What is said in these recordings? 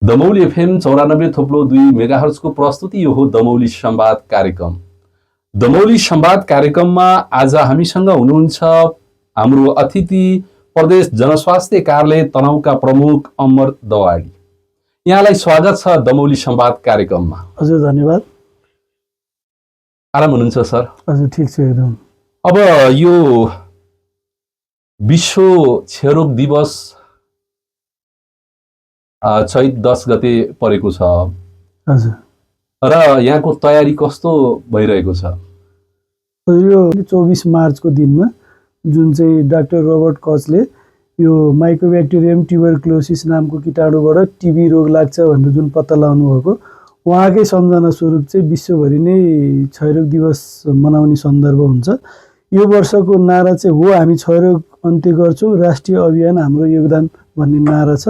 Damauli FM 94.2 मेगाहर्जको प्रस्तुति यो हो दमौली संवाद कार्यक्रम। दमौली संवाद कार्यक्रममा आज हामीसँग हुनुहुन्छ हाम्रो अतिथि प्रदेश जनस्वास्थ्य कार्यालय तनहुँका प्रमुख अमर दवाडी। यहाँलाई स्वागत छ दमौली संवाद कार्यक्रममा। हजुर धन्यवाद। आराम हुनुहुन्छ सर? हजुर ठीक छ एकदम। अब यो विश्व क्षयरोग दिवस चैत 10 गते परेको छ। हजुर। र यहाँको तयारी कस्तो भइरहेको छ? यो 24 मार्चको दिनमा जुन चाहिँ डाक्टर रोबर्ट कचले यो माइकोब्याक्टेरियम ट्युबरक्लोसिस नामको कीटाणुबाट टिबी रोग लाग्छ भनेर जुन पत्ता लगाउनु भएको, उहाँकै सम्झना स्वरूप चाहिँ विश्वभरि नै क्षयरोग दिवस मनाउने सन्दर्भ हुन्छ। यो वर्षको नारा चाहिँ हो हामी क्षयरोग अन्त्य गर्छौँ, राष्ट्रिय अभियान हाम्रो योगदान भन्ने नारा छ।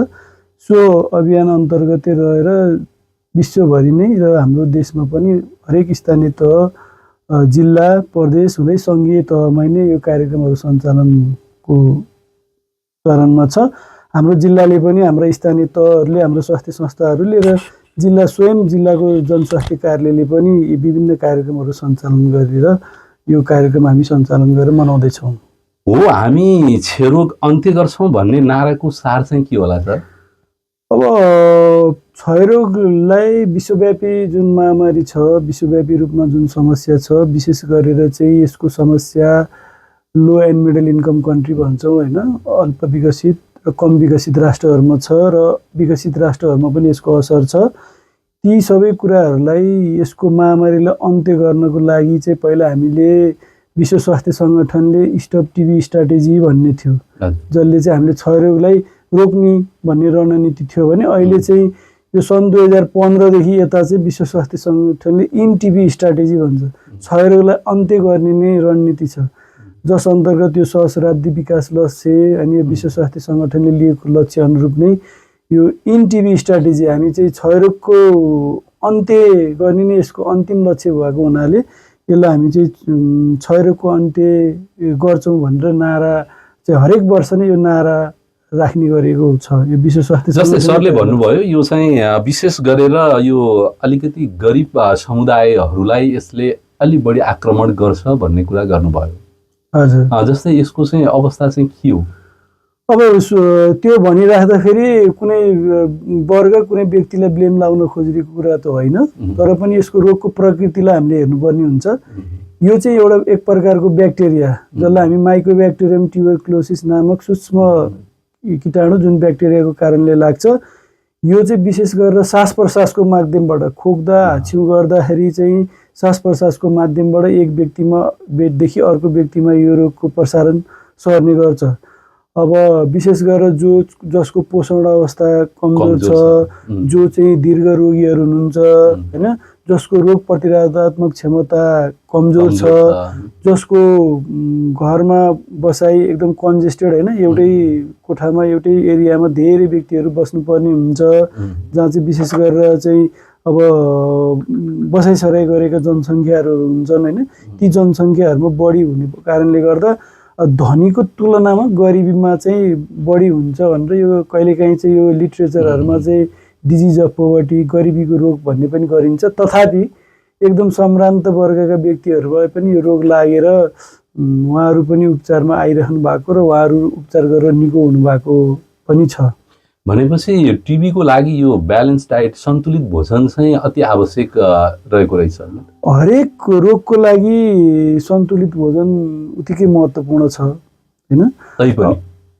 सो अभियान अन्तर्गतै रहेर विश्वभरि नै र हाम्रो देशमा पनि हरेक स्थानीय तह, जिल्ला, प्रदेश हुँदै सङ्घीय तहमा नै यो कार्यक्रमहरू सञ्चालनको चरणमा छ। हाम्रो जिल्लाले पनि, हाम्रा स्थानीय तहहरूले, हाम्रो स्वास्थ्य संस्थाहरूले र जिल्ला स्वयं जिल्लाको जनस्वास्थ्य कार्यालयले पनि विभिन्न कार्यक्रमहरू सञ्चालन गरेर यो कार्यक्रम हामी सञ्चालन गरेर मनाउँदैछौँ। हो हामी क्षयरोग अन्त्य गर्छौँ भन्ने नाराको सार चाहिँ के होला सर? अब क्षयरोगलाई विश्वव्यापी जुन महामारी छ, विश्वव्यापी रूपमा जुन समस्या छ, विशेष गरेर चाहिँ यसको समस्या low end middle income country भन्छौँ होइन, अल्प विकसित र कम विकसित राष्ट्रहरूमा छ र विकसित राष्ट्रहरूमा पनि यसको असर छ। ती सबै कुराहरूलाई, यसको महामारीलाई अन्त्य गर्नको लागि चाहिँ पहिला हामीले विश्व स्वास्थ्य सङ्गठनले स्टप टिबी स्ट्राटेजी भन्ने थियो, जसले चाहिँ हामीले क्षयरोगलाई रोक्ने भन्ने रणनीति थियो भने अहिले चाहिँ यो सन् 2015 देखि यता चाहिँ विश्व स्वास्थ्य सङ्गठनले इन टिबी स्ट्राटेजी भन्छ, क्षयरोगलाई अन्त्य गर्ने नै रणनीति छ, जस अन्तर्गत यो सहस्राब्दी विकास लक्ष्य अनि यो विश्व स्वास्थ्य सङ्गठनले लिएको लक्ष्य अनुरूप नै यो इन टिबी स्ट्राटेजी हामी चाहिँ क्षयरोगको अन्त्य गर्ने नै यसको अन्तिम लक्ष्य भएको हुनाले यसलाई हामी चाहिँ क्षयरोगको अन्त्य गर्छौँ भनेर नारा चाहिँ हरेक वर्ष नै यो नारा राख्ने गरेको छ। यो विश्व स्वास्थ्य जस्तै सरले भन्नुभयो यो चाहिँ विशेष गरेर यो अलिकति गरिब समुदायहरूलाई यसले अलि बढी आक्रमण गर्छ भन्ने कुरा गर्नुभयो। हजुर। जस्तै यसको चाहिँ अवस्था चाहिँ के हो? अब त्यो भनिराख्दाखेरि कुनै वर्ग, कुनै व्यक्तिलाई ब्लेम लाउन खोजेको कुरा त होइन, तर पनि यसको रोगको प्रकृतिलाई हामीले हेर्नुपर्ने हुन्छ। यो चाहिँ एउटा एक प्रकारको ब्याक्टेरिया जसलाई हामी माइकोब्याक्टेरियम ट्युबरक्लोसिस नामक सूक्ष्म कीटाणु जुन ब्याक्टेरियाको कारणले लाग्छ, यो चाहिँ विशेष गरेर सास प्रश्वासको माध्यमबाट, खोक्दा हाछ्यौँ गर्दाखेरि चाहिँ सास प्रश्वासको माध्यमबाट एक व्यक्तिदेखि अर्को व्यक्तिमा यो रोगको प्रसारण सर्ने गर्छ। अब विशेष गरेर जसको पोषण अवस्था कमजोर छ, जो चाहिँ दीर्घ रोगीहरू हुनुहुन्छ होइन, जसको रोग प्रतिरोधात्मक क्षमता कमजोर छ, जसको घरमा बसाइ एकदम कन्जेस्टेड होइन, एउटै कोठामा एउटै एरियामा धेरै व्यक्तिहरू बस्नुपर्ने हुन्छ, जहाँ चाहिँ विशेष गरेर चाहिँ अब बसाइसराइ गरेका जनसङ्ख्याहरू हुन्छन् होइन, ती जनसङ्ख्याहरूमा बढी हुने कारणले गर्दा धनीको तुलनामा गरिबीमा चाहिँ बढी हुन्छ भनेर यो कहिलेकाहीँ चाहिँ यो लिट्रेचरहरूमा चाहिँ डिजिज अफ पोभर्टी, गरिबीको रोग भन्ने पनि गरिन्छ। तथापि एकदम सम्भ्रान्त वर्गका व्यक्तिहरूलाई पनि यो रोग लागेर उहाँहरू पनि उपचारमा आइरहनु भएको र उहाँहरू उपचार गरेर निको हुनुभएको पनि छ। भनेपछि टिबीको लागि यो ब्यालेन्स डाइट, सन्तुलित भोजन चाहिँ अति आवश्यक रहेको रहेछ। हरेक रोगको लागि सन्तुलित भोजन उत्तिकै महत्त्वपूर्ण छ होइन,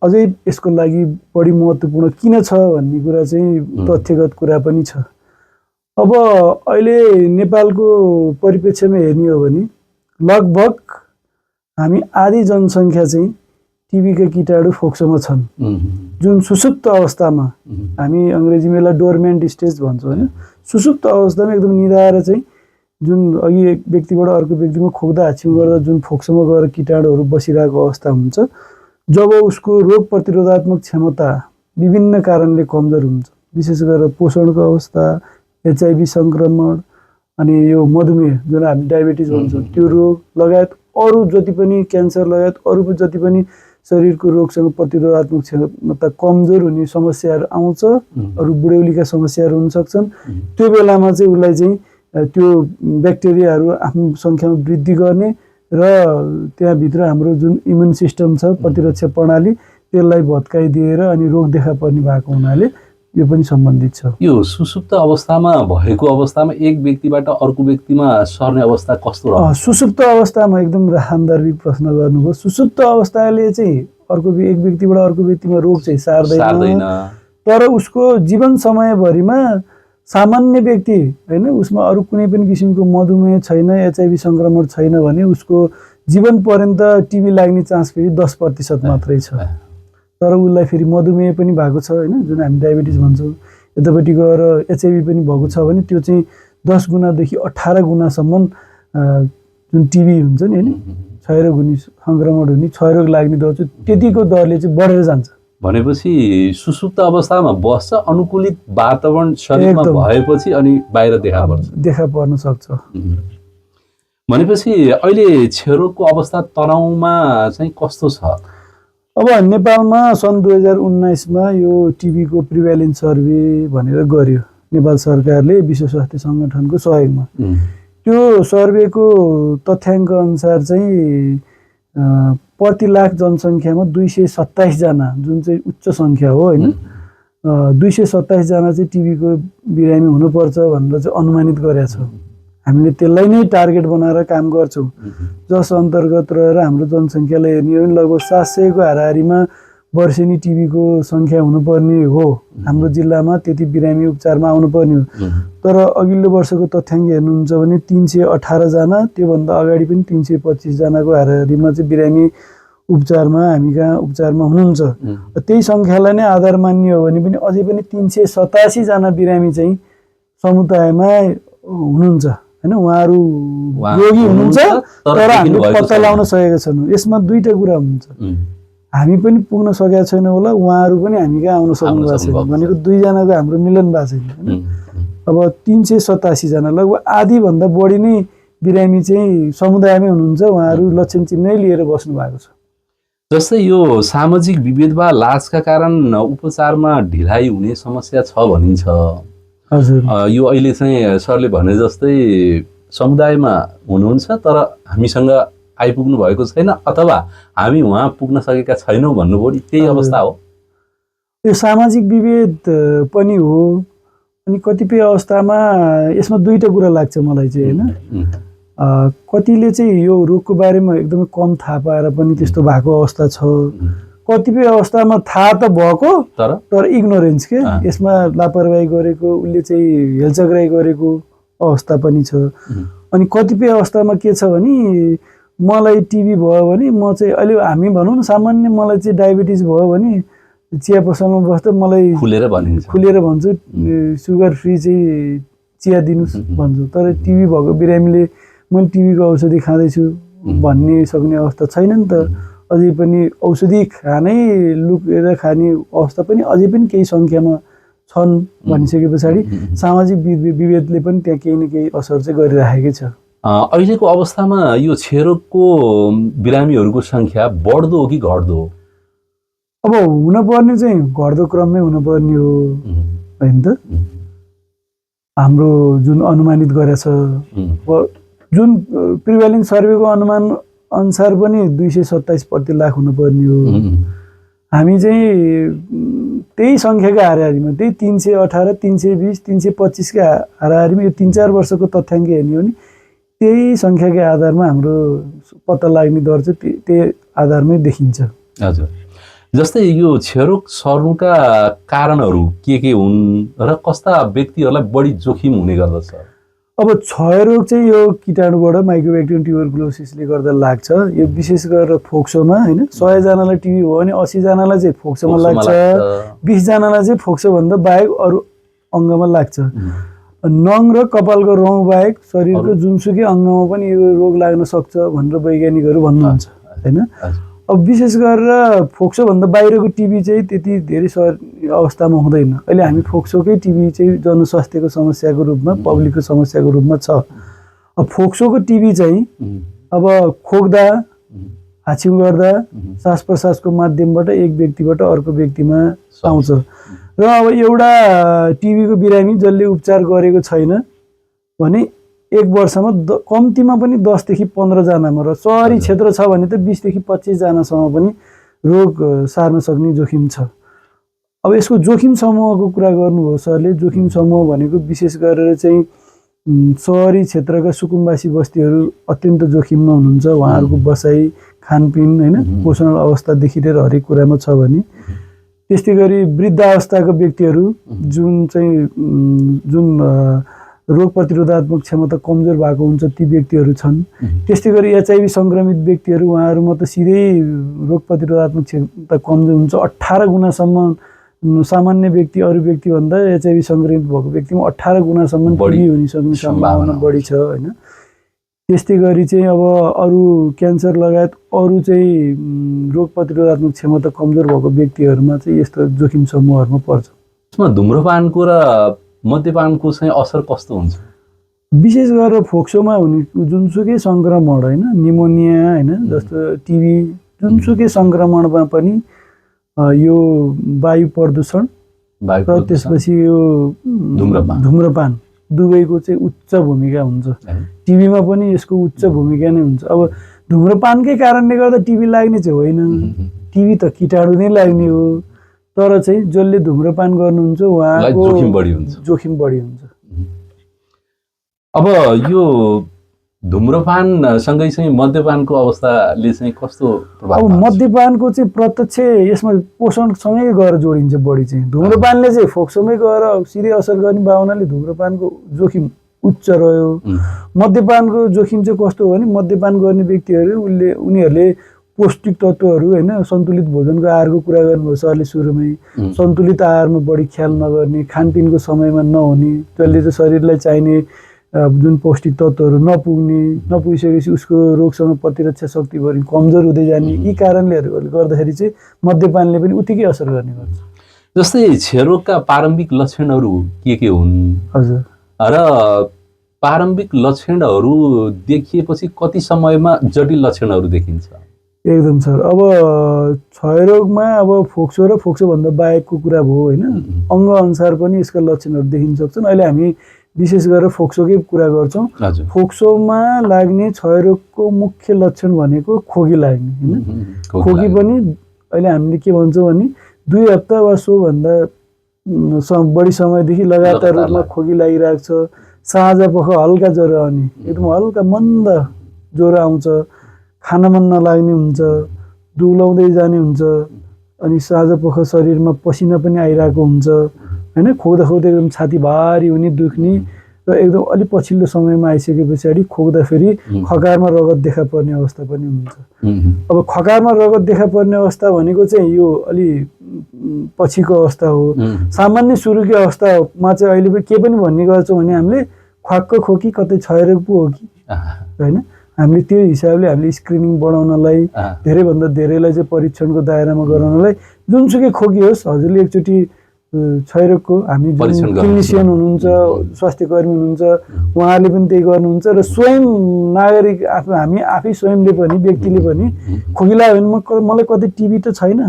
अझै यसको लागि बढी महत्त्वपूर्ण किन छ भन्ने कुरा चाहिँ तथ्यगत कुरा पनि छ। अब अहिले नेपालको परिप्रेक्ष्यमा हेर्ने हो भने लगभग हामी आधी जनसङ्ख्या चाहिँ टिबीका कीटाणु फोक्सोमा छन्, जुन सुसुप्त अवस्थामा, हामी अङ्ग्रेजीमा यसलाई डोर्मेन्ट स्टेज भन्छौँ होइन, सुसुप्त अवस्थामा एकदम निदाएर चाहिँ जुन अघि एक व्यक्तिबाट अर्को व्यक्तिमा खोक्दा हाछ्यौँ गर्दा जुन फोक्सोमा गएर कीटाणुहरू बसिरहेको अवस्था हुन्छ, जब उसको रोग प्रतिरोधात्मक क्षमता विभिन्न कारणले कमजोर हुन्छ, विशेष गरेर पोषणको अवस्था, एचआइभी सङ्क्रमण, अनि यो मधुमेह जुन हामी डायबिटिज भन्छौँ त्यो रोग लगायत अरू जति पनि क्यान्सर लगायत अरू जति पनि शरीरको रोगसँग प्रतिरोधात्मक क्षमता कमजोर हुने समस्याहरू आउँछ, अरू बुढ्यौलीका समस्याहरू हुन सक्छन्। त्यो बेलामा चाहिँ उसलाई चाहिँ त्यो ब्याक्टेरियाहरू आफ्नो सङ्ख्यामा वृद्धि गर्ने र त्यहाँभित्र हाम्रो जुन इम्युन सिस्टम छ, प्रतिरक्षा प्रणाली, त्यसलाई भत्काइदिएर अनि रोग देखा पर्ने भएको हुनाले यो पनि सम्बन्धित छ। यो सुसुप्त अवस्थामा भएको अवस्थामा एक व्यक्तिबाट अर्को व्यक्तिमा सर्ने अवस्था कस्तो रहन्छ? सुसुप्त अवस्थामा एकदम सान्दर्भिक प्रश्न गर्नुभयो। सुसुप्त अवस्थाले चाहिँ एक व्यक्तिबाट अर्को व्यक्तिमा रोग चाहिँ सार्दैन, तर उसको जीवन समयभरिमा सामान्य व्यक्ति हैन, उसमा अरू कुनै पनि किसिमको मधुमेह छैन, एचआइभी संक्रमण छैन भने उसको जीवन पर्यन्त टिबी लाग्ने चान्स फेरि 10% मात्रै छ। तर उसलाई फेरि मधुमेह पनि भएको छ हैन, जुन हामी डायबिटिज भन्छौँ, यतापट्टि गएर एचआइभी पनि भएको छ भने त्यो चाहिँ 10 गुणादेखि 18 गुणासम्म जुन टिबी हुन्छ नि हैन, क्षयरोग हुने, संक्रमण हुने, क्षयरोग लाग्ने दर चाहिँ त्यतिको दरले चाहिँ बढेर जान्छ। भनेपछि सुसुप्त अवस्थामा बस्छ, अनुकूलित वातावरण शरीरमा भएपछि अनि बाहिर देखा पर्न सक्छ। भनेपछि अहिले क्षयरोगको अवस्था तराउमा चाहिँ कस्तो छ? अब नेपालमा सन् 2019 मा यो टिबीको प्रिभ्यालेन्स सर्वे भनेर गर्यो नेपाल सरकारले विश्व स्वास्थ्य सङ्गठनको सहयोगमा। त्यो सर्वेको तथ्याङ्क अनुसार चाहिँ प्रति लाख जनसङ्ख्यामा 227 जना, जुन चाहिँ उच्च सङ्ख्या हो हैन, 227 जना चाहिँ टिबीको बिरामी हुनुपर्छ भनेर चाहिँ अनुमानित गरेका छौँ। हामीले त्यसलाई नै टार्गेट बनाएर काम गर्छौँ, जस अन्तर्गत रहेर हाम्रो जनसङ्ख्यालाई हेर्ने हो भने लगभग 700 को हाराहारीमा वर्षेनी टिबीको सङ्ख्या हुनुपर्ने हो हाम्रो जिल्लामा, त्यति बिरामी उपचारमा आउनुपर्ने हो। तर अघिल्लो वर्षको तथ्याङ्क हेर्नुहुन्छ भने 318 जना, त्योभन्दा अगाडि पनि 325 जनाको हाराहारीमा चाहिँ बिरामी उपचारमा हामी कहाँ उपचारमा हुनुहुन्छ। त्यही सङ्ख्यालाई नै आधार मान्ने हो भने पनि अझै पनि 387 जना बिरामी चाहिँ समुदायमा हुनुहुन्छ हैन, उहाँहरू रोगी हुनुहुन्छ तर हामीले पत्ता लगाउन सकेका छैनौँ। यसमा दुईटा कुरा हुन्छ, हामी पनि पुग्न सकेका छैनौँ होला, उहाँहरू पनि हामी कहाँ आउन सक्नु भएको छैन, भनेको 2 जनाको हाम्रो मिलन भएको छैन हैन। अब 387 जना, लगभग आधीभन्दा बढी नै बिरामी चाहिँ समुदायमै हुनुहुन्छ, उहाँहरू लक्षण चिन्है लिएर बस्नु भएको छ। जस्तै यो सामाजिक विभेद वा लाजका कारण उपचारमा ढिलाइ हुने समस्या छ भनिन्छ। हजुर, यो अहिले चाहिँ सरले भने जस्तै समुदायमा हुनुहुन्छ तर हामीसँग आइपुग्नु भएको छैन अथवा हामी उहाँ पुग्न सकेका छैनौँ भन्नुभयो नि, त्यही अवस्था हो? यो सामाजिक विभेद पनि हो, अनि कतिपय अवस्थामा यसमा दुईटा कुरा लाग्छ मलाई चाहिँ हैन। कतिले चाहिँ यो रोगको बारेमा एकदमै कम थाहा पाएर पनि त्यस्तो भएको अवस्था छ, कतिपय अवस्थामा थाहा त भएको तर इग्नोरेन्स के, यसमा लापरवाही गरेको, उसले चाहिँ हेलचक्राइ गरेको अवस्था पनि छ। अनि कतिपय अवस्थामा के छ भने मलाई टिबी भयो भने म चाहिँ अहिले हामी भनौँ न सामान्य मलाई चाहिँ डायबिटिज भयो भने चिया पसलमा बस्दा मलाई खुलेर भन्छु सुगर फ्री चाहिँ चिया दिनुहोस् भन्छु, तर टिबी भएको बिरामीले मैले टिबीको औषधि खाँदैछु भन्ने सक्ने अवस्था छैन नि त। अझै पनि औषधि खानै लुकेर खाने अवस्था पनि अझै पनि केही सङ्ख्यामा छन् भनिसके पछाडि सामाजिक विभेदले पनि त्यहाँ केही न केही असर चाहिँ गरिराखेकै छ। अहिलेको अवस्थामा यो क्षयरोगको बिरामीहरूको सङ्ख्या बढ्दो हो कि घट्दो हो? अब हुनुपर्ने चाहिँ घट्दो क्रममै हुनुपर्ने हो होइन त। हाम्रो जुन अनुमानित गरेछ, जुन प्रिभ्यालेन्स सर्वेको अनुमान अनुसार पनि 227 प्रति लाख हुनुपर्ने हो। हामी चाहिँ त्यही सङ्ख्याका हाराहारीमा, त्यही 318, 320, 325 का हाराहारीमा यो 3-4 वर्षको तथ्याङ्क हेर्ने हो भने त्यही सङ्ख्याकै आधारमा हाम्रो पत्ता लाग्ने दर चाहिँ त्यही आधारमै देखिन्छ। हजुर, जस्तै यो क्षयरोग सर्नुका कारणहरू के हुन् र कस्ता व्यक्तिहरूलाई बढी जोखिम हुने गर्दछ? अब क्षयरोग चाहिँ यो कीटाणुबाट माइक्रोब्याक्टेरियम ट्युबरकुलोसिसले गर्दा लाग्छ। यो विशेष गरेर फोक्सोमा हैन, 100 जनालाई टिबी भयो भने 80 जनालाई चाहिँ फोक्सोमा लाग्छ, 20 जनालाई चाहिँ फोक्सोभन्दा बाहेक अरू अङ्गमा लाग्छ। नङ र कपालको रौँ बाहेक शरीरको जुनसुकै अङ्गमा पनि यो रोग लाग्न सक्छ भनेर वैज्ञानिकहरू भन्नुहुन्छ हैन। अब विशेष गरेर फोक्सोभन्दा बाहिरको टिबी चाहिँ त्यति धेरै अवस्थामा हुँदैन। अहिले हामी फोक्सोकै टिबी चाहिँ जनस्वास्थ्यको समस्याको रूपमा, पब्लिकको समस्याको रूपमा छ। अब फोक्सोको टिबी चाहिँ अब खोक्दा हाछिउ गर्दा श्वास प्रश्वासको माध्यमबाट एक व्यक्तिबाट अर्को व्यक्तिमा आउँछ। र अब एउटा टिबीको बिरामी जसले उपचार गरेको छैन भने एक वर्षमा कम्तीमा पनि 10 देखि 15 जनामा, र सहरी क्षेत्र छ भने त 20 देखि 25 जनासम्म पनि रोग सार्न सक्ने जोखिम छ। अब यसको जोखिम समूहको कुरा गर्नुभयो सरले। जोखिम समूह भनेको विशेष गरेर चाहिँ सहरी क्षेत्रका सुकुम्बासी बस्तीहरू अत्यन्त जोखिममा हुनुहुन्छ। उहाँहरूको बसाइ, खानपिन, होइन, पोषण अवस्थादेखि लिएर हरेक कुरामा छ भने, त्यस्तै गरी वृद्धावस्थाका व्यक्तिहरू जुन रोग प्रतिरोधात्मक क्षमता कमजोर भएको हुन्छ ती व्यक्तिहरू छन्। त्यस्तै गरी एचआइभी सङ्क्रमित व्यक्तिहरू, उहाँहरूमा त सिधै रोग प्रतिरोधात्मक क्षमता कमजोर हुन्छ। 18 गुणासम्म सामान्य व्यक्ति अरू व्यक्तिभन्दा एचआइभी सङ्क्रमित भएको व्यक्तिमा 18 गुणासम्म टिबी हुन सक्ने सम्भावना बढी छ, होइन। त्यस्तै गरी चाहिँ अब अरू क्यान्सर लगायत अरू चाहिँ रोग प्रतिरोधात्मक क्षमता कमजोर भएको व्यक्तिहरूमा चाहिँ यस्तो जोखिम समूहहरूमा पर्छ। यसमा धुम्रपानको र मद्यपानको चाहिँ असर कस्तो हुन्छ? विशेष गरेर फोक्सोमा हुने जुनसुकै सङ्क्रमण, होइन, निमोनिया, होइन, जस्तो टिबी, जुनसुकै सङ्क्रमणमा पनि यो वायु प्रदूषण र त्यसपछि यो धुम्रपान दुवैको चाहिँ उच्च भूमिका हुन्छ। टिबीमा पनि यसको उच्च भूमिका नै हुन्छ। अब धुम्रपानकै कारणले गर्दा टिबी लाग्ने चाहिँ होइन, टिबी त कीटाणु नै लाग्ने हो, तर चाहिँ जसले धुम्रपान गर्नुहुन्छ उहाँको जोखिम बढी हुन्छ। अब यो धुम्रपानसँगै चाहिँ मद्यपानको अवस्थाले चाहिँ कस्तो प्रभाव? अब मद्यपानको चाहिँ प्रत्यक्ष यसमा पोषणसँगै गएर जोडिन्छ बढी चाहिँ। धुम्रपानले चाहिँ फोक्सोमै गएर सिधै असर गर्ने भावनाले धुम्रपानको जोखिम उच्च रह्यो। मद्यपानको जोखिम चाहिँ कस्तो हो भने मद्यपान गर्ने व्यक्तिहरू उनीहरूले पौष्टिक तत्त्वहरू, होइन, सन्तुलित भोजनको आहारको कुरा गर्नुभयो सरले सुरुमै। सन्तुलित आहारमा बढी ख्याल नगर्ने, खानपिनको समयमा नहुने, जसले चाहिँ शरीरलाई चाहिने जुन पौष्टिक तत्त्वहरू नपुगिसकेपछि उसको रोगसँग प्रतिरक्षा शक्ति बढी कमजोर हुँदै जाने, यी कारणले गर्दाखेरि चाहिँ मद्यपानले पनि उत्तिकै असर गर्ने गर्छ। जस्तै क्षयरोगका प्रारम्भिक लक्षणहरू के हुन्? हजुर। र प्रारम्भिक लक्षणहरू देखिएपछि कति समयमा जटिल लक्षणहरू देखिन्छ? एकदम सर। अब क्षयरोगमा अब फोक्सो र फोक्सोभन्दा बाहेकको कुरा भयो, होइन, अङ्ग अनुसार पनि यसका लक्षणहरू देखिन सक्छन्। अहिले हामी विशेष गरेर फोक्सोकै कुरा गर्छौँ। फोक्सोमा लाग्ने क्षयरोगको मुख्य लक्षण भनेको खोकी लाग्ने, होइन। खोकी पनि अहिले हामीले के भन्छौँ भने 2 हप्ता वा सोभन्दा बढी समयदेखि लगातार रूपमा खोकी लागिरहेको छ। साँझपख हल्का ज्वरो आउने, एकदम हल्का मन्द ज्वरो आउँछ, खान मन नलाग्ने हुन्छ, दुब्लाउँदै जाने हुन्छ, अनि साँझपख शरीरमा पसिना पनि आइरहेको हुन्छ, होइन। खोक्दा एकदम छाती भारी हुने, दुख्ने, र एकदम अलिक पछिल्लो समयमा आइसके पछाडि खोक्दाखेरि खकारमा रगत देखा पर्ने अवस्था पनि हुन्छ। अब खकारमा रगत देखा पर्ने अवस्था भनेको चाहिँ यो अलि पछिको अवस्था हो। सामान्य सुरुको अवस्थामा चाहिँ अहिले के पनि भन्ने गर्छौँ भने हामीले ख्वाक्क खोकी कतै क्षयरोग पो हो कि, होइन। हामीले त्यो हिसाबले हामीले स्क्रिनिङ बढाउनलाई, धेरैभन्दा धेरैलाई चाहिँ परीक्षणको दायरामा गराउनलाई, जुनसुकै खोकी होस् हजुरले एकचोटि क्षयरोगको हामी जुन क्लिनिसियन हुनुहुन्छ, स्वास्थ्यकर्मी हुनुहुन्छ, उहाँहरूले पनि त्यही गर्नुहुन्छ। र स्वयं नागरिक हामी आफै स्वयंले पनि, व्यक्तिले पनि खोकी लाग्यो भने मलाई कतै टिबी त छैन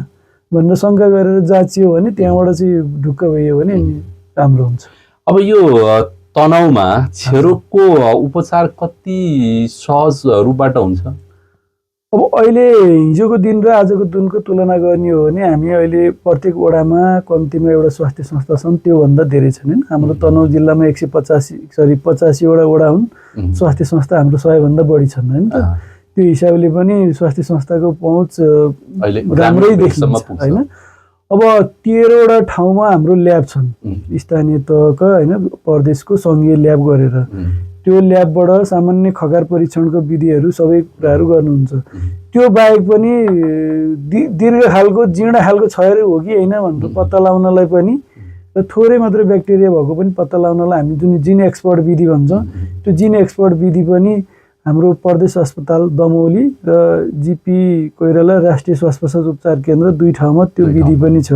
भनेर शङ्का गरेर जाँचियो भने त्यहाँबाट चाहिँ ढुक्क भइयो भने राम्रो हुन्छ। अब यो तनाउमा क्षयरोगको उपचार कति सहज रूपबाट हुन्छ? अब अहिले हिजोको दिन र आजको दिनको तुलना गर्ने हो भने हामी अहिले प्रत्येक वडामा कम्तीमा एउटा स्वास्थ्य संस्था छन्, त्योभन्दा धेरै छन्। हाम्रो तनहुँ जिल्लामा 85वटा वडा हुन्, स्वास्थ्य संस्था हाम्रो 100 भन्दा बढी छन्, होइन। त्यो हिसाबले पनि स्वास्थ्य संस्थाको पहुँच राम्रै देखिन्छ, होइन। अब 13वटा ठाउँमा हाम्रो ल्याब छन्, स्थानीय तहका, होइन, प्रदेशको सङ्घीय ल्याब गरेर। त्यो ल्याबबाट सामान्य खकार परीक्षणको विधिहरू सबै कुराहरू गर्नुहुन्छ। त्यो बाहेक पनि दीर्घ खालको जीर्ण खालको क्षयरोग हो कि होइन भनेर पत्ता लगाउनलाई पनि, र थोरै मात्र ब्याक्टेरिया भएको पनि पत्ता लगाउनलाई हामी जुन जिन एक्सपर्ट विधि भन्छौँ, त्यो जिन एक्सपर्ट विधि पनि हाम्रो प्रदेश अस्पताल दमौली र जिपी कोइराला राष्ट्रिय श्वास प्रश्वास उपचार केन्द्र 2 ठाउँमा त्यो विधि पनि छ।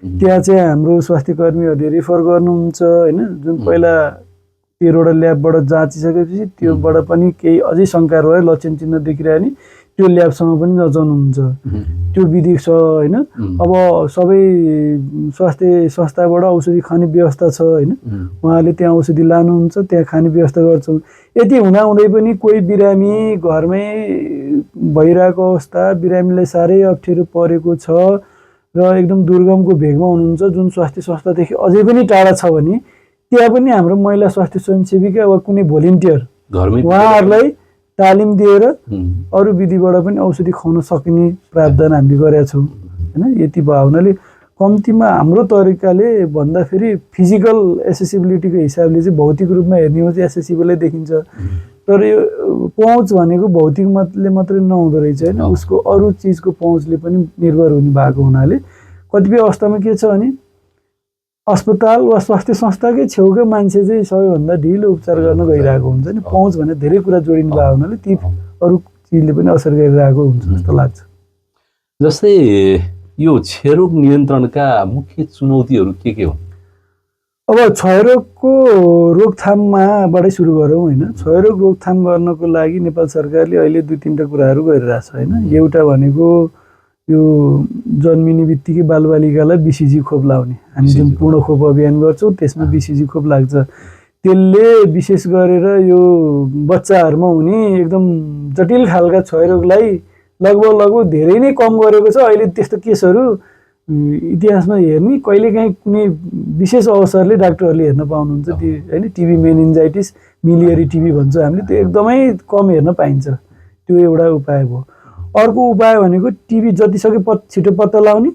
त्यहाँ चाहिँ हाम्रो स्वास्थ्यकर्मीहरूले रेफर गर्नुहुन्छ, होइन। जुन पहिला 13वटा ल्याबबाट जाँचिसकेपछि त्योबाट पनि केही अझै शङ्का रह्यो, लक्षण चिन्ह देखिरह्यो भने त्यो ल्याबसँग पनि नजाउनुहुन्छ त्यो विधि छ होइन। अब सबै स्वास्थ्य संस्थाबाट औषधि खाने व्यवस्था छ होइन, उहाँले त्यहाँ औषधि लानुहुन्छ, त्यहाँ खाने व्यवस्था गर्छौँ। यति हुँदाहुँदै पनि कोही बिरामी घरमै भइरहेको अवस्था, बिरामीलाई साह्रै अप्ठ्यारो परेको छ र एकदम दुर्गमको भेगमा हुनुहुन्छ, जुन स्वास्थ्य संस्थादेखि अझै पनि टाढा छ भने त्यहाँ पनि हाम्रो महिला स्वास्थ्य स्वयंसेविका वा कुनै भोलिन्टियर उहाँहरूलाई तालिम दिएर अरू विधिबाट पनि औषधि खुवाउन सकिने प्रावधान हामीले गरेका छौँ होइन। यति भयो हुनाले कम्तीमा हाम्रो तरिकाले भन्दाखेरि फिजिकल एसेसिबिलिटीको हिसाबले चाहिँ भौतिक रूपमा हेर्ने हो चाहिँ एसेसिबलै देखिन्छ, तर यो पहुँच भनेको भौतिकले मात्रै नहुँदो रहेछ होइन, उसको अरू चिजको पहुँचले पनि निर्भर हुने भएको हुनाले कतिपय अवस्थामा के छ भने अस्पताल वा स्वास्थ्य संस्थाकै छेउकै मान्छे चाहिँ सबैभन्दा ढिलो उपचार गर्न गइरहेको हुन्छ नि। पहुँच भने धेरै कुरा जोडिनु भएको हुनाले ती अरू चिजले पनि असर गरिरहेको हुन्छ जस्तो लाग्छ। जस्तै यो क्षयरोग नियन्त्रणका मुख्य चुनौतीहरू के हुन्? अब क्षयरोगको रोकथामबाटै सुरु गरौँ होइन। क्षयरोग रोकथाम गर्नको लागि नेपाल सरकारले अहिले 2-3टा कुराहरू गरिरहेछ होइन। एउटा भनेको यो जन्मिने बित्तिकै बालबालिकालाई BCG खोप लाउने, हामी जुन पूर्ण खोप अभियान गर्छौँ त्यसमा BCG खोप लाग्छ। त्यसले विशेष गरेर यो बच्चाहरूमा हुने एकदम जटिल खालका क्षयरोगलाई लगभग धेरै नै कम गरेको छ। अहिले त्यस्तो केसहरू इतिहासमा हेर्ने कहिलेकाहीँ कुनै विशेष अवसरले डाक्टरहरूले हेर्न पाउनुहुन्छ त्यो होइन। टिबी मेनिन्जाइटिस मिलियरी टिबी भन्छ हामीले, त्यो एकदमै कम हेर्न पाइन्छ। त्यो एउटा उपाय भयो। अर्को उपाय भनेको टिबी जतिसक्यो छिटो पत्ता लगाउने,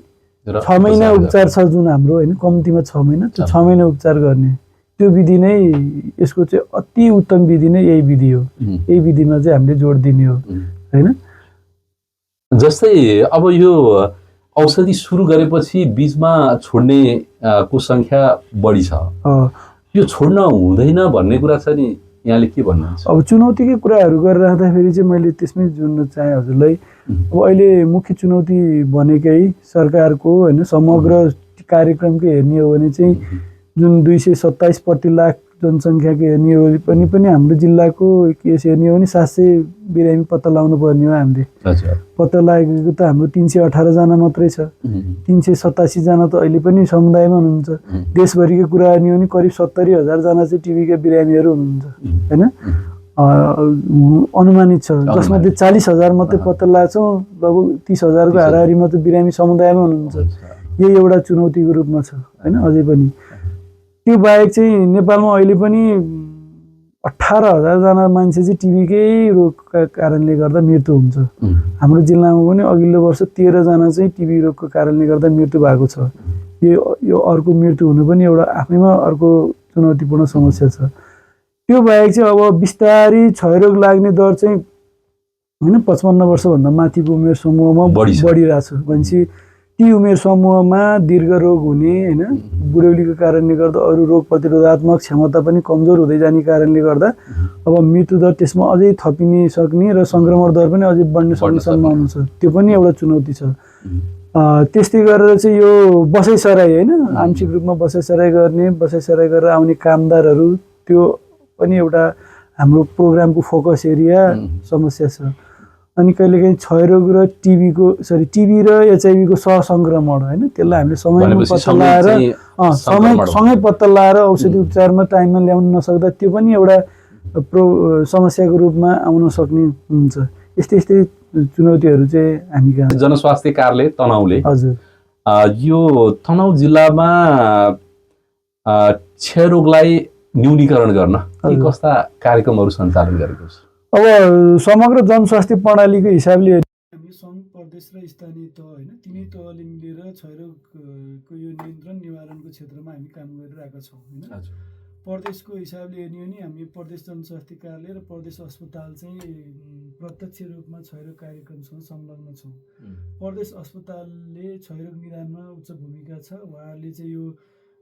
6 महिना उपचार छ जुन हाम्रो होइन, कम्तीमा 6 महिना, त्यो 6 महिना उपचार गर्ने त्यो विधि नै यसको चाहिँ अति उत्तम विधि नै यही विधि हो। यही विधिमा चाहिँ हामीले जोड दिने हो होइन। जस्तै अब यो औषधि सुरु गरेपछि बिचमा छोड्ने को संख्या बढी छ, यो छोड्न हुँदैन भन्ने कुरा छ नि, यहाँले के भन्नुहुन्छ? अब चुनौतीकै कुराहरू गरिराख्दाखेरि चाहिँ मैले त्यसमै जोड्न चाहेँ हजुरलाई। अब अहिले मुख्य चुनौती भनेकै सरकारको होइन समग्र कार्यक्रमकै हेर्ने हो भने चाहिँ जुन 227 प्रति लाख जनसङ्ख्याको हेर्ने हो पनि हाम्रो जिल्लाको केस हेर्ने हो भने 700 बिरामी पत्ता लगाउनु पर्ने हो हामीले। पत्ता लागेको त हाम्रो 318 जना मात्रै छ। 387 जना त अहिले पनि समुदायमा हुनुहुन्छ। देशभरिको कुरा हेर्ने हो भने करिब 70,000 जना चाहिँ टिबीका बिरामीहरू हुनुहुन्छ होइन, अनुमानित छ, जसमध्ये 40,000 मात्रै पत्ता लाग्छौँ। लगभग 30,000को हाराहारी मात्रै बिरामी समुदायमा हुनुहुन्छ। यही एउटा चुनौतीको रूपमा छ होइन। अझै पनि त्यो बाहेक चाहिँ नेपालमा अहिले पनि 18,000 जना मान्छे चाहिँ टिबीकै रोगका कारणले गर्दा मृत्यु हुन्छ। हाम्रो जिल्लामा पनि अघिल्लो वर्ष 13 जना चाहिँ टिबी रोगको कारणले गर्दा मृत्यु भएको छ। यो अर्को मृत्यु हुनु पनि एउटा आफैमा अर्को चुनौतीपूर्ण समस्या छ। त्यो बाहेक चाहिँ अब बिस्तारै क्षयरोग लाग्ने दर चाहिँ होइन 55 वर्षभन्दा माथिको उमेर समूहमा बढिरहेछ भनेपछि ती उमेर समूहमा दीर्घ रोग हुने होइन, बुढौलीको कारणले गर्दा अरू रोग प्रतिरोधात्मक क्षमता पनि कमजोर हुँदै जाने कारणले गर्दा अब मृत्युदर त्यसमा अझै थपिने सक्ने र सङ्क्रमण दर पनि अझै बढ्न सक्ने सम्भावना छ। त्यो पनि एउटा चुनौती छ। त्यस्तै गरेर चाहिँ यो बसाइसराई होइन, आंशिक रूपमा बसाइसराई गर्ने, बसाइसराई गरेर आउने कामदारहरू, त्यो पनि एउटा हाम्रो प्रोग्रामको फोकस एरिया समस्या छ। अनि कहिलेकाहीँ क्षयरोग र टिबी र एचआइभीको सहसङ्क्रमण होइन, त्यसलाई हामीले सँगै पत्ता लगाएर औषधि उपचारमा टाइममा ल्याउन नसक्दा त्यो पनि एउटा समस्याको रूपमा आउन सक्ने हुन्छ। यस्तै चुनौतीहरू चाहिँ हामी कहाँ जनस्वास्थ्य कार्यालय तनहुँले हजुर यो तनहुँ जिल्लामा क्षयरोगलाई न्यूनीकरण गर्न के कस्ता कार्यक्रमहरू सञ्चालन गरेको छ? अब समग्र जनस्वास्थ्य प्रणालीको हिसाबले हामी सङ्घ, प्रदेश र स्थानीय तह होइन तिनै तहले मिलेर क्षयरोगको यो नियन्त्रण निवारणको क्षेत्रमा हामी काम गरिरहेका छौँ होइन। प्रदेशको हिसाबले हेर्ने हो भने हामी प्रदेश जनस्वास्थ्य कार्यालय र प्रदेश अस्पताल चाहिँ प्रत्यक्ष रूपमा क्षयरोग कार्यक्रमसँग संलग्न छौँ। प्रदेश अस्पतालले क्षयरोग निदानमा उच्च भूमिका छ। उहाँहरूले चाहिँ यो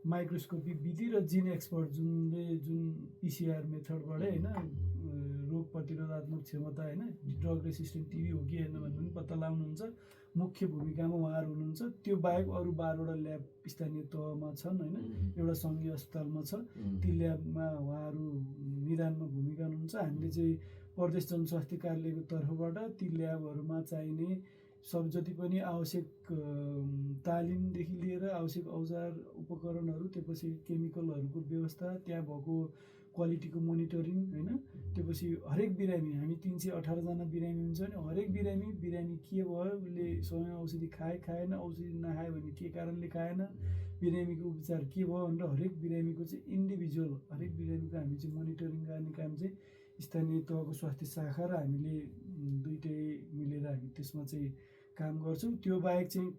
माइक्रोस्कोपी विधि र जिन एक्सपर्ट जुन PCR मेथडबाट होइन रोग प्रतिरोधात्मक क्षमता होइन, ड्रग रेसिस्टेन्ट टिबी हो कि हेर्न भन्ने पनि पत्ता लगाउनुहुन्छ। मुख्य भूमिकामा उहाँहरू हुनुहुन्छ। त्यो बाहेक अरू 12वटा ल्याब स्थानीय तहमा छन् होइन, एउटा सङ्घीय अस्पतालमा छ। ती ल्याबमा उहाँहरू निदानमा भूमिका हुनुहुन्छ। हामीले चाहिँ प्रदेश जनस्वास्थ्य कार्यालयको तर्फबाट ती ल्याबहरूमा चाहिने सब जति पनि आवश्यक तालिमदेखि लिएर आवश्यक औजार उपकरणहरू, त्यसपछि केमिकलहरूको व्यवस्था, त्यहाँ भएको क्वालिटीको मोनिटरिङ होइन, त्यसपछि हरेक बिरामी, हामी 318 जना बिरामी हुन्छ भने हरेक बिरामी के भयो, उसले समयमा औषधि खाएन, औषधि नखायो भने के कारणले खाएन, बिरामीको उपचार के भयो भनेर हरेक बिरामीको चाहिँ इन्डिभिजुअल हरेक बिरामीको हामी चाहिँ मोनिटरिङ गर्ने काम चाहिँ स्थानीय तहको स्वास्थ्य शाखा र हामीले दुइटै मिलेर हामी त्यसमा चाहिँ काम गर्छौँ। त्यो बाहेक चाहिँ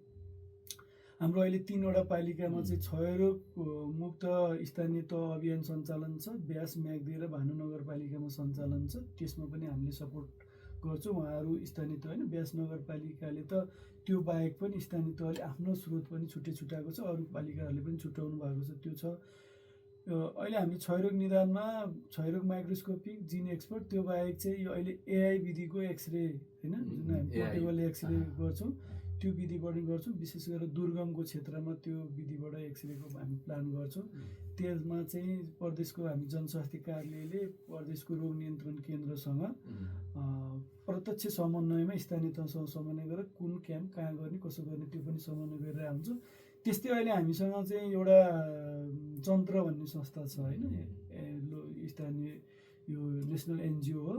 हाम्रो अहिले 3वटा पालिकामा चाहिँ क्षयरोग मुक्त स्थानीय तह अभियान सञ्चालन छ। ब्यास, म्याग्दी र भानु नगरपालिकामा सञ्चालन छ। त्यसमा पनि हामीले सपोर्ट गर्छौँ। उहाँहरू स्थानीय तह होइन, ब्यास नगरपालिकाले त त्यो बाहेक पनि स्थानीय तहले आफ्नो स्रोत पनि छुट्याएको छ, अरू पालिकाहरूले पनि छुट्याउनु भएको छ, त्यो छ। अहिले हामी क्षयरोग निदानमा क्षयरोग माइक्रोस्कोपिक, जिन एक्सपर्ट, त्यो बाहेक चाहिँ यो अहिले एआई विधिको एक्सरे होइन, जुन हामी पोर्टेबल एक्सरे गर्छौँ, त्यो विधिबाट गर्छौँ। विशेष गरेर दुर्गमको क्षेत्रमा त्यो विधिबाट एक्सरेको हामी प्लान गर्छौँ। त्यसमा चाहिँ प्रदेशको हामी जनस्वास्थ्य कार्यालयले प्रदेशको रोग नियन्त्रण केन्द्रसँग प्रत्यक्ष समन्वयमा स्थानीय तहसँग समन्वय गरेर कुन क्याम्प कहाँ गर्ने, कसो गर्ने, त्यो पनि समन्वय गरेर हुन्छौँ। त्यस्तै अहिले हामीसँग चाहिँ एउटा जन्त्र भन्ने संस्था छ होइन, स्थानीय यो नेसनल एनजिओ हो,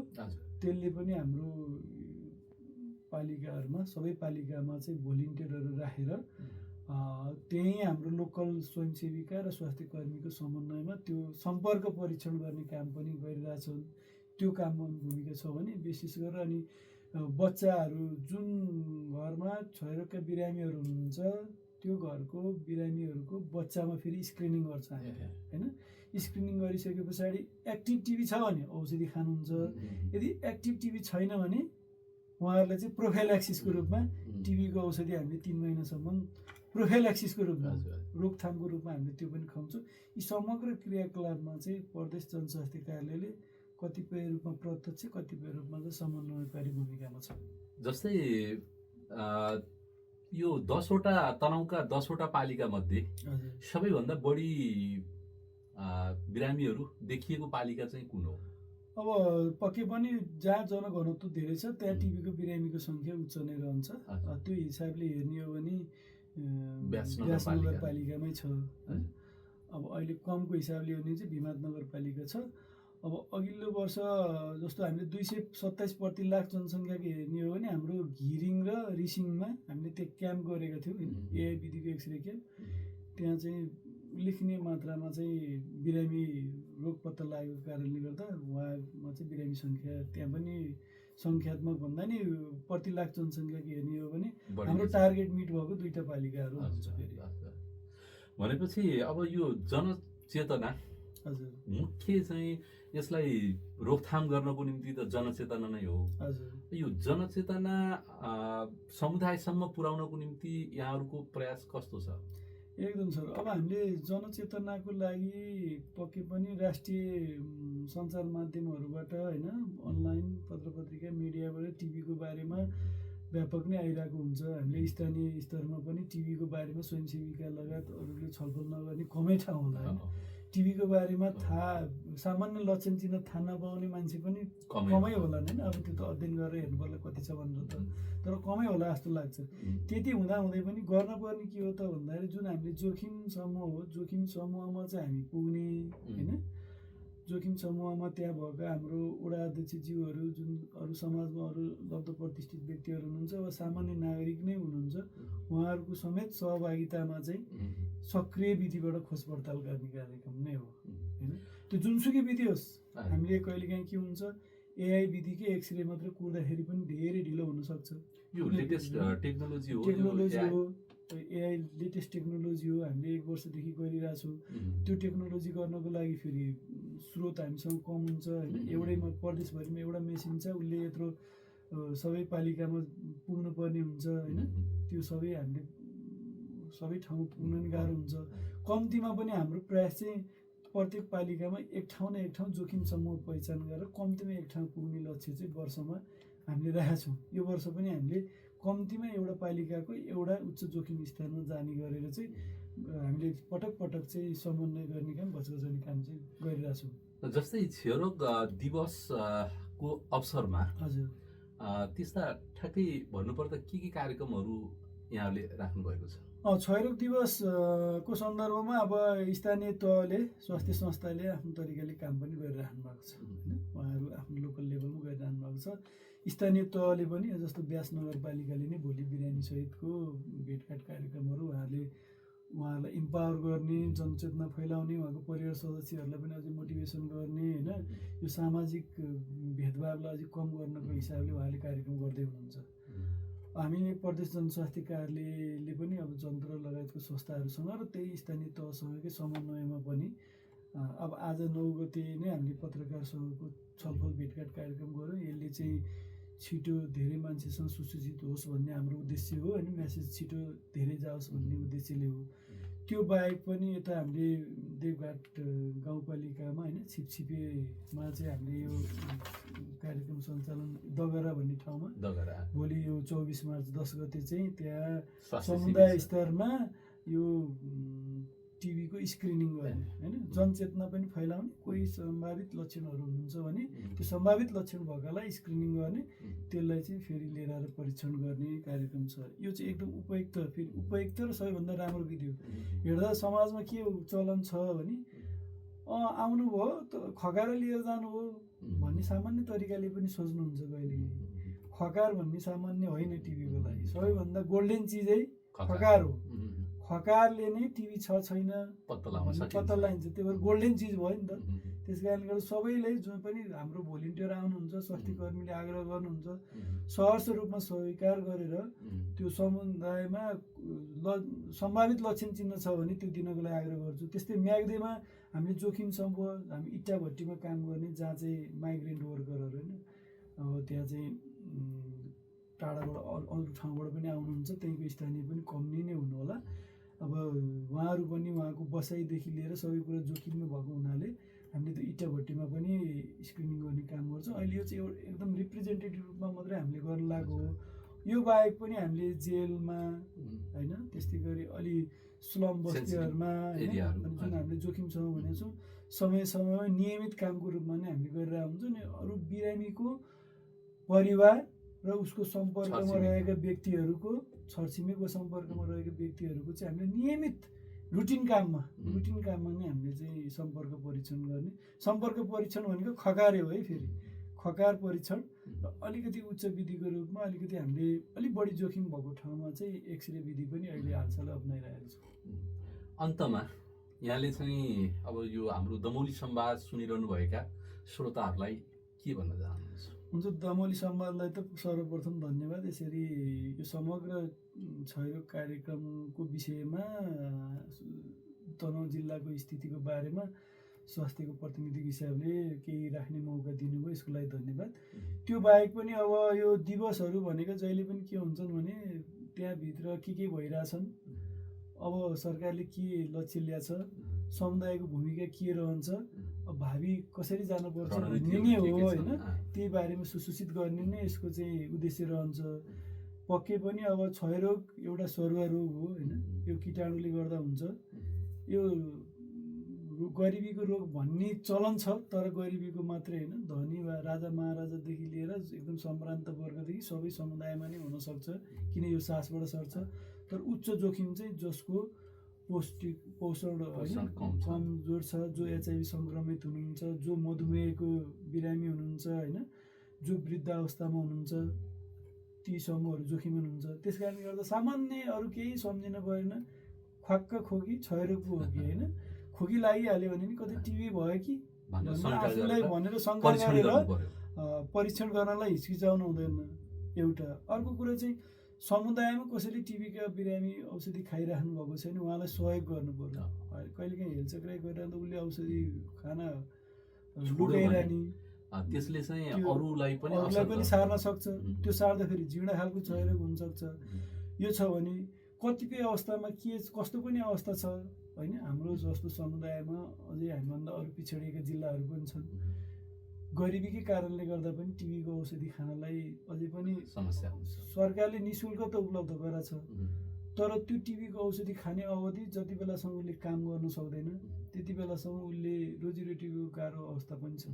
त्यसले पनि हाम्रो पालिकाहरूमा सबै पालिकामा चाहिँ भोलिन्टियरहरू राखेर त्यही हाम्रो लोकल स्वयंसेविका र स्वास्थ्य कर्मीको समन्वयमा त्यो सम्पर्क परीक्षण गर्ने काम पनि गरिरहेछन्। त्यो काममा भूमिका छ भने विशेष गरेर अनि बच्चाहरू जुन घरमा क्षयरोगका बिरामीहरू हुनुहुन्छ त्यो घरको बिरामीहरूको बच्चामा फेरि स्क्रिनिङ गर्छ हामीले होइन। स्क्रिनिङ गरिसके पछाडि एक्टिभ टिबी छ भने औषधि खानुहुन्छ, यदि एक्टिभ टिबी छैन भने उहाँहरूलाई चाहिँ प्रोफाइल्याक्सिसको रूपमा टिबीको औषधि हामीले 3 महिनासम्म प्रोफाइल्याक्सिसको रूपमा रोकथामको रूपमा हामीले त्यो पनि खुवाउँछौँ। यी समग्र क्रियाकलापमा चाहिँ प्रदेश जनस्वास्थ्य कार्यालयले कतिपय रूपमा प्रत्यक्ष, कतिपय रूपमा चाहिँ समन्वयकारी भूमिकामा छ। जस्तै यो 10वटा तनहुँका 10वटा पालिका मध्ये सबैभन्दा बढी बिरामीहरू देखिएको पालिका चाहिँ कुन हो? अब पक्कै पनि जहाँ जनघनत्व धेरै छ त्यहाँ टिबीको बिरामीको सङ्ख्या उच्च नै रहन्छ। त्यो हिसाबले हेर्ने हो भने ब्यास नगरपालिकामै छ। अब अहिले कमको हिसाबले हो भने चाहिँ भिमाद नगरपालिका छ। अब अघिल्लो वर्ष जस्तो हामीले 227 प्रति लाख जनसङ्ख्याको हेर्ने हो भने हाम्रो घिरिङ र रिसिङमा हामीले त्यो क्याम्प गरेका थियौँ, एआई विधिको एक्सरे क्याम्प। त्यहाँ चाहिँ उल्लेखनीय मात्रामा चाहिँ बिरामी रोग पत्ता लागेको कारणले गर्दा उहाँमा चाहिँ बिरामी सङ्ख्या त्यहाँ पनि सङ्ख्यात्मक भन्दा नि प्रति लाख जनसङ्ख्याको हेर्ने हो भने हाम्रो टार्गेट मिट भएको 2टा पालिकाहरू हुन्छ। भनेपछि अब यो जनचेतना हजुर मुख्य चाहिँ यसलाई रोकथाम गर्नको निम्ति त जनचेतना नै हो। हजुर यो जनचेतना समुदायसम्म पुर्याउनको निम्ति यहाँहरूको प्रयास कस्तो छ? एकदम सर, अब हामीले जनचेतनाको लागि पक्कै पनि राष्ट्रिय सञ्चार माध्यमहरूबाट होइन, अनलाइन पत्र पत्रिका मिडियाबाट टिभीको बारेमा व्यापक नै आइरहेको हुन्छ। हामीले स्थानीय स्तरमा पनि टिभीको बारेमा स्वयंसेविका लगायत अरूले छलफल नगर्ने कमै ठाउँ होला होइन। टिभीको बारेमा थाहा, सामान्य लक्षण चिन्ह थाहा नपाउने मान्छे पनि कमै होला होइन। अब त्यो त अध्ययन गरेर हेर्नु पर्ला कति छ भनेर त, तर कमै होला जस्तो लाग्छ। त्यति हुँदाहुँदै पनि गर्नुपर्ने के हो त भन्दाखेरि जुन हामीले जोखिम समूह हो, जोखिम समूहमा चाहिँ हामी पुग्ने होइन। जोखिम समूहमा त्यहाँ भएका हाम्रो वडा अध्यक्षज्यूहरू, जुन अरू समाजमा अरू लब्ध प्रतिष्ठित व्यक्तिहरू हुनुहुन्छ वा सामान्य नागरिक नै हुनुहुन्छ, उहाँहरूको समेत सहभागितामा चाहिँ सक्रिय विधिबाट खोज पडताल गर्ने कार्यक्रम नै हो होइन। त्यो जुनसुकै विधि होस्, हामीले कहिलेकाहीँ के हुन्छ एआई विधिकै एक्सरे मात्र कुर्दाखेरि पनि धेरै ढिलो हुनसक्छ। यो लेटेस्ट टेक्नोलोजी हो, एआई लेटेस्ट टेक्नोलोजी हो, हामीले 1 वर्षदेखि गरिरहेछौँ। त्यो टेक्नोलोजी गर्नको लागि फेरि स्रोत हामीसँग कम हुन्छ होइन। एउटैमा प्रदेशभरिमा एउटा मेसिन छ, उसले यत्रो सबै पालिकामा पुग्नु पर्ने हुन्छ होइन। त्यो सबै हामीले सबै ठाउँ पुग्न नि गाह्रो हुन्छ। कम्तीमा पनि हाम्रो प्रयास चाहिँ प्रत्येक पालिकामा एक ठाउँ न एक ठाउँ जोखिम समूह पहिचान गरेर कम्तीमा एक ठाउँ पुग्ने लक्ष्य चाहिँ वर्षमा हामीले राखेका छौँ। यो वर्ष पनि हामीले कम्तीमा एउटा पालिकाको एउटा उच्च जोखिम स्थानमा जाने गरेर चाहिँ हामीले पटक पटक चाहिँ समन्वय गर्ने काम, घचघचाउने काम चाहिँ गरिरहेछौँ। जस्तै क्षयरोग दिवस को अवसरमा हजुर त्यस्ता ठ्याक्कै भन्नुपर्दा के कार्यक्रमहरू यहाँले राख्नु भएको छ? क्षयरोग दिवस को सन्दर्भमा अब स्थानीय तहले स्वास्थ्य संस्थाले आफ्नो तरिकाले काम पनि गरिराख्नु भएको छ होइन, उहाँहरू आफ्नो लोकल लेभलमा गरिरहनु भएको छ। स्थानीय तहले पनि जस्तो ब्यास नगरपालिकाले नै भोलि बिरामी सहितको भेटघाट कार्यक्रमहरू उहाँहरूलाई इम्पावर गर्ने, जनचेतना फैलाउने, उहाँको परिवार सदस्यहरूलाई पनि अझै मोटिभेसन गर्ने होइन, यो सामाजिक भेदभावलाई अझै कम गर्नको हिसाबले उहाँले कार्यक्रम गर्दै हुनुहुन्छ। हामी प्रदेश जनस्वास्थ्य कार्यालयले पनि अब जन्त्र लगायतको संस्थाहरूसँग र त्यही स्थानीय तहसँगकै समन्वयमा पनि अब आज 9 गते नै हामीले पत्रकारसँगको छलफल भेटघाट कार्यक्रम गऱ्यौँ। यसले चाहिँ छिटो धेरै मान्छेसँग सुसूचित होस् भन्ने हाम्रो उद्देश्य हो होइन, म्यासेज छिटो धेरै जाओस् भन्ने उद्देश्यले हो। त्यो बाहेक पनि यता हामीले देवघाट गाउँपालिकामा होइन छिपछिपेमा चाहिँ हामीले यो कार्यक्रम सञ्चालन दगरा भन्ने ठाउँमा भोलि यो 24 मार्च 10 गते चाहिँ त्यहाँ समुदाय स्तरमा यो टिबीको स्क्रिनिङ गर्ने होइन, जनचेतना पनि फैलाउने, कोही सम्भावित लक्षणहरू हुनुहुन्छ भने त्यो सम्भावित लक्षण भएकालाई स्क्रिनिङ गर्ने, त्यसलाई चाहिँ फेरि लिएर आएर परीक्षण गर्ने कार्यक्रम छ। यो चाहिँ एकदम उपयुक्त, फेरि उपयुक्त र सबैभन्दा राम्रो विधि हो। हेर्दा समाजमा के चलन छ भने आउनुभयो त खकाएर लिएर जानु हो भन्ने सामान्य तरिकाले पनि सोच्नुहुन्छ कहिले। खकार भन्ने सामान्य होइन टिबीको लागि, सबैभन्दा गोल्डन चिजै खकार हो। खकारले नै टिबी छ छैन पत्ता लगाइन्छ, त्यही भएर गोल्डन चिज भयो नि त। त्यस कारणले गर्दा सबैले जो पनि हाम्रो भोलिन्टियर आउनुहुन्छ, स्वास्थ्य कर्मीले आग्रह गर्नुहुन्छ, सहर्ष रूपमा स्वीकार गरेर त्यो समुदायमा सम्भावित लक्षण चिन्ह छ भने त्यो दिनको लागि आग्रह गर्छु। त्यस्तै म्याग्देमा हामीले जोखिम समूह, हामी इट्टा भट्टीमा काम गर्ने जहाँ चाहिँ माइग्रेन्ट वर्करहरू होइन, अब त्यहाँ चाहिँ टाढाबाट अरू ठाउँबाट पनि आउनुहुन्छ, त्यहीँको स्थानीय पनि कम्ती नै हुनु होला। अब उहाँहरू पनि उहाँको बसाइदेखि लिएर सबै कुरा जोखिममै भएको हुनाले हामीले त्यो इट्टा भट्टीमा पनि स्क्रिनिङ गर्ने काम गर्छौँ। अहिले यो चाहिँ एकदम रिप्रेजेन्टेटिभ रूपमा मात्रै हामीले गर्न लागु हो। यो बाहेक पनि हामीले जेलमा होइन, त्यस्तै गरी अलि स्लम बस्तीहरूमा होइन, अनि जुन हामीले जोखिम छ भनेको छौँ, समय समयमा नियमित कामको रूपमा नै हामीले गरिरहेको हुन्छौँ। अनि अरू बिरामीको परिवार र उसको सम्पर्कमा रहेका व्यक्तिहरूको, छरछिमेकको सम्पर्कमा रहेका व्यक्तिहरूको चाहिँ हामीले नियमित रुटिन काममा नै हामीले चाहिँ सम्पर्क परीक्षण गर्ने। सम्पर्क परीक्षण भनेको खकारे हो है, फेरि खकार परीक्षण र अलिकति उच्च विधिको रूपमा अलिकति हामीले अलिक बढी जोखिम भएको ठाउँमा चाहिँ एक्सरे विधि पनि अहिले हालसालै अप्नाइरहेको छौँ। अन्तमा यहाँले चाहिँ अब यो हाम्रो दमौली संवाद सुनिरहनुभएका श्रोताहरूलाई के भन्न चाहनुहुन्छ? हुन्छ, दमौली संवादलाई त सर्वप्रथम धन्यवाद। यसरी यो समग्र क्षयरोग कार्यक्रमको विषयमा तनहुँ जिल्लाको स्थितिको बारेमा स्वास्थ्यको प्रतिनिधिको हिसाबले केही राख्ने मौका दिनुभयो, यसको लागि धन्यवाद। त्यो बाहेक पनि अब यो दिवसहरू भनेको जहिले पनि के हुन्छन् भने त्यहाँभित्र के भइरहेछन्, अब सरकारले के लक्ष्य ल्याछ, समुदायको भूमिका के रहन्छ, अब भावी कसरी जानुपर्छ भन्ने नै हो होइन, त्यही बारेमा सुसूचित गर्ने नै यसको चाहिँ उद्देश्य रहन्छ। पक्कै पनि अब क्षयरोग एउटा सरुवा रोग हो होइन, यो कीटाणुले गर्दा हुन्छ। यो गरिबीको रोग भन्ने चलन छ, तर गरिबीको मात्रै होइन, धनी वा राजा महाराजादेखि लिएर एकदम सम्भ्रान्त वर्गदेखि सबै समुदायमा नै हुनसक्छ, किन यो सासबाट सर्छ। तर उच्च जोखिम चाहिँ जसको पोषण कमजोर छ, जो एचआइभी सङ्क्रमित हुनुहुन्छ, जो मधुमेहको बिरामी हुनुहुन्छ होइन, जो वृद्ध अवस्थामा हुनुहुन्छ, ती समूहहरू जोखिम हुनुहुन्छ। त्यस कारणले गर्दा सामान्य अरू केही सम्झिन परेन, ख्वाक्क खोकी क्षयरोग पो हो कि होइन, खोकी लागिहाल्यो भने नि कतै टिबी भयो कि आफूलाई भनेर शङ्का गरेर परीक्षण गर्नलाई हिचकिचाउनु हुँदैन एउटा। अर्को कुरा चाहिँ समुदायमा कसैले टिबीका बिरामी औषधि खाइराख्नु भएको छैन, उहाँलाई सहयोग गर्नु पर्यो। कहिलेकाहीँ हेलचक्राइ गरिरहँदा उसले औषधि खाना लुकाइरहने, त्यसले चाहिँ अरूलाई पनि सार्न सक्छ। त्यो सार्दाखेरि जिउडा खालको क्षयरोग हुनसक्छ। यो छ भने कतिपय अवस्थामा के कस्तो पनि अवस्था छ होइन, हाम्रो जस्तो समुदायमा अझै हामीभन्दा अरू पिछडिएका जिल्लाहरू पनि छन्, गरिबीकै कारणले गर्दा पनि टिबीको औषधि खानलाई अझै पनि समस्या हुन्छ। सरकारले निःशुल्क त उपलब्ध गराएको छ, तर त्यो टिबीको औषधि खाने अवधि जति बेलासम्म उसले काम गर्न सक्दैन त्यति बेलासम्म उसले रोजीरोटीको गाह्रो अवस्था पनि छ।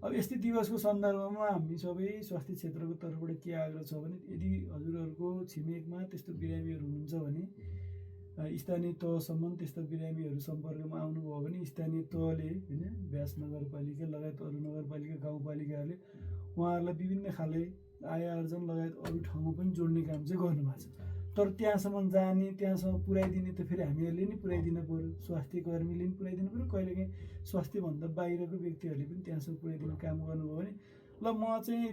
अब यस्तै दिवसको सन्दर्भमा हामी सबै स्वास्थ्य क्षेत्रको तर्फबाट के आग्रह छ भने यदि हजुरहरूको छिमेकमा त्यस्तो बिरामीहरू हुनुहुन्छ भने स्थानीय तहसम्म त्यस्ता बिरामीहरू सम्पर्कमा आउनुभयो भने स्थानीय तहले होइन व्यास नगरपालिका लगायत अरू नगरपालिका गाउँपालिकाहरूले उहाँहरूलाई विभिन्न खाले आय आर्जन लगायत अरू ठाउँमा पनि जोड्ने काम चाहिँ गर्नुभएको छ। तर त्यहाँसम्म जाने त्यहाँसम्म पुर्याइदिने त फेरि हामीहरूले नि पुर्याइदिनु पऱ्यो, स्वास्थ्य कर्मीले पनि पुर्याइदिनु पऱ्यो, कहिलेकाहीँ स्वास्थ्यभन्दा बाहिरको व्यक्तिहरूले पनि त्यहाँसम्म पुर्याइदिने काम गर्नुभयो भने ल म चाहिँ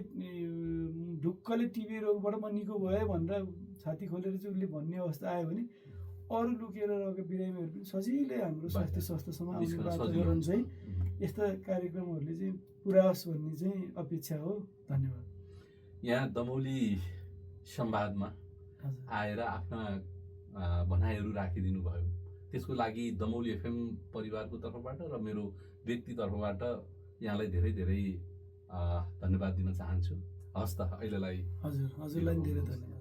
ढुक्कले टिबी रोगबाट म निको भएँ भनेर छाती खोलेर चाहिँ उसले भन्ने अवस्था आयो भने अरू लुकेर रहेको बिरामीहरू पनि सजिलै हाम्रो स्वास्थ्य संस्थासम्म आउने वातावरण चाहिँ यस्ता कार्यक्रमहरूले चाहिँ पुरा होस् भन्ने चाहिँ अपेक्षा हो। धन्यवाद। यहाँ दमौली संवादमा आएर आफ्ना भनाइहरू राखिदिनु भयो, त्यसको लागि दमौली एफएम परिवारको तर्फबाट र मेरो व्यक्ति तर्फबाट यहाँलाई धेरै धेरै धन्यवाद दिन चाहन्छु। हस् त, अहिलेलाई हजुरलाई धेरै धन्यवाद।